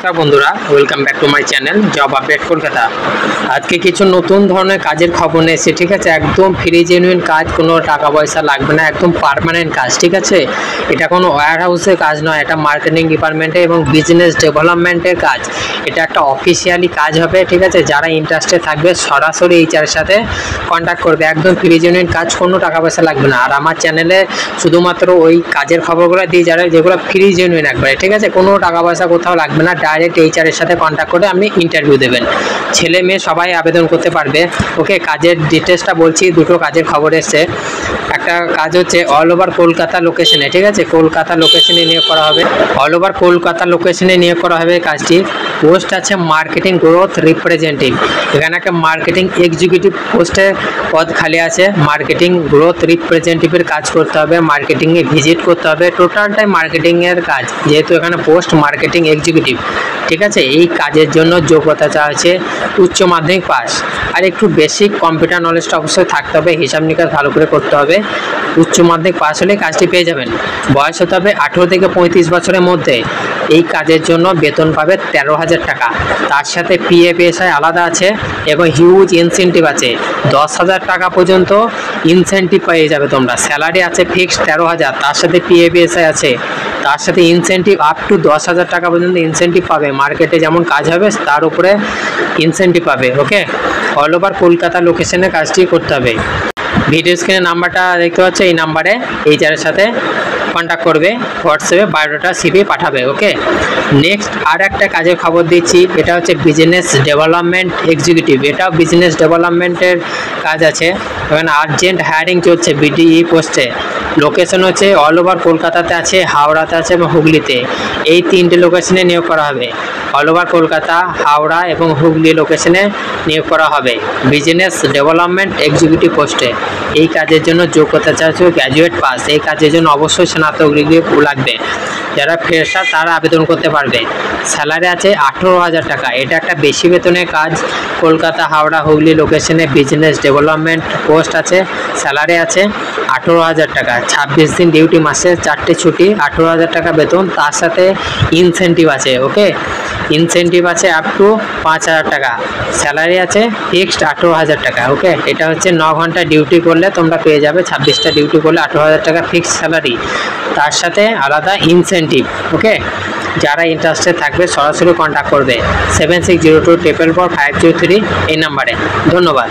नमस्कार बंधुरा welcome back to my channel job update Kolkata. आज के किछु नतून धरनेर काजेर खबर निये एसेछि, ठीक आछे। एकदम फ्री जेनुइन काज, कोनो टाका पयसा लागबे ना, एकदम पार्मानेंट काज, ठीक आछे। एटा कोनो ओय्यार हाउसेर काज नय, एटा मार्केटिंग डिपार्टमेंटे एबं बिजनेस डेभेलपमेंटेर काज। एटा एकटा अफिशियाली काज होबे, ठीक आछे। जारा इंटारेस्टेड थाकबे सरासरि एचआर साथे कन्टैक्ट करबे, एकदम फ्री जेनुइन काज, कोनो टाका पयसा लागबे ना। आर आमार चैनेले शुधुमात्र ओई काजेर खबरगुलो दिई जारा जेगुलो फ्री जेनुइन एकबारे, ठीक आछे। कोनो टाका पयसा कोथाओ लागबे ना, डायरेक्ट एचआर এর সাথে কন্টাক্ট করে আপনি ইন্টারভিউ দেবেন। ছেলে মেয়ে সবাই আবেদন করতে পারবে। ওকে, কাজের ডিটেইলসটা বলছি। দুটো কাজের খবর এসেছে। একটা কাজ হচ্ছে অল ওভার কলকাতা লোকেশনে, ঠিক আছে। কলকাতা লোকেশনে নিয়োগ করা হবে, অল ওভার কলকাতা লোকেশনে নিয়োগ করা হবে কাজটি। পোস্ট আছে মার্কেটিং গ্রোথ রিপ্রেজেন্টেটিভ। এখানে একটা মার্কেটিং এক্সিকিউটিভ পোস্টে পদ খালি আছে। মার্কেটিং গ্রোথ রিপ্রেজেন্টেটিভের কাজ করতে হবে, মার্কেটিংয়ে ভিজিট করতে হবে। টোটালটাই মার্কেটিংয়ের কাজ, যেহেতু এখানে পোস্ট মার্কেটিং এক্সিকিউটিভ, ঠিক আছে। এই কাজের জন্য যোগ্যতা চাওয়া হচ্ছে উচ্চ মাধ্যমিক পাস আর একটু বেসিক কম্পিউটার নলেজটা অবশ্যই থাকতে হবে, হিসাব নিকাশ ভালো করে করতে হবে। উচ্চ মাধ্যমিক পাস হলে কাজটি পেয়ে যাবেন। বয়স হতে হবে 18 থেকে 35 বছরের মধ্যে। এই কাজের জন্য বেতন পাবে 13,000 টাকা। তার সাথে পিএফএসআই আলাদা আছে এবং হিউজ ইনসেন্টিভ আছে। 10,000 টাকা পর্যন্ত ইনসেন্টিভ পেয়ে যাবে তোমরা। স্যালারি আছে ফিক্সড 13,000, তার সাথে পিএফএসআই আছে, তার সাথে ইনসেন্টিভ আপ টু 10,000 টাকা পর্যন্ত ইনসেন্টিভ পাবে। মার্কেটে যেমন কাজ হবে তার উপরে ইনসেন্টিভ পাবে। ওকে, অল ওভার কলকাতা লোকেশনে কাজটি করতে হবে। ভিডিও স্ক্রিনে নাম্বারটা দেখতে পাচ্ছ, এই নাম্বারে এইচআরের সাথে কন্ট্যাক্ট করবে, হোয়াটসঅ্যাপে বায়োডাটা সিভি পাঠাবে। ওকে, নেক্সট আর একটা কাজের খবর দিচ্ছি। এটা হচ্ছে বিজনেস ডেভেলপমেন্ট এক্সিকিউটিভ। এটাও বিজনেস ডেভেলপমেন্টের কাজ আছে। এখানে আর্জেন্ট হায়ারিং চলছে বিডিই পোস্টে। লোকেশন হচ্ছে অল ওভার কলকাতাতে আছে, হাওড়াতে আছে এবং হুগলিতে। এই তিনটে লোকেশনে নিয়োগ করা হবে। অল ওভার কলকাতা, হাওড়া এবং হুগলি লোকেশনে নিয়োগ করা হবে বিজনেস ডেভেলপমেন্ট এক্সিকিউটিভ পোস্টে। এই কাজের জন্য যোগ্যতা চাইছে গ্র্যাজুয়েট পাস। এই কাজের জন্য অবশ্যই স্নাতক ডিগ্রি লাগবে। যারা ফ্রেশার তারা আবেদন করতে পারবে। স্যালারি আছে 18,000 টাকা। এটা একটা বেশি বেতনের কাজ। কলকাতা, হাওড়া, হুগলি লোকেশনে বিজনেস ডেভেলপমেন্ট পোস্ট আছে। স্যালারি আছে 18,000 টাকা। 26 দিন ডিউটি, মাসে 4টে ছুটি, 18,000 টাকা বেতন। তার সাথে ইনসেন্টিভ আছে। ওকে, ইনসেন্টিভ আছে আপ টু 5,000 টাকা। স্যালারি আছে ফিক্সড 18,000 টাকা। ওকে, এটা হচ্ছে 9 ঘন্টা ডিউটি করলে তোমরা পেয়ে যাবে। 26টা ডিউটি করলে 18,000 টাকা ফিক্সড স্যালারি, তার সাথে আলাদা ইনসেন্টিভ। ওকে, যারা ইন্টারেস্টেড থাকবে সরাসরি কন্ট্যাক্ট করবে 7602 444 503 এই নাম্বারে। ধন্যবাদ।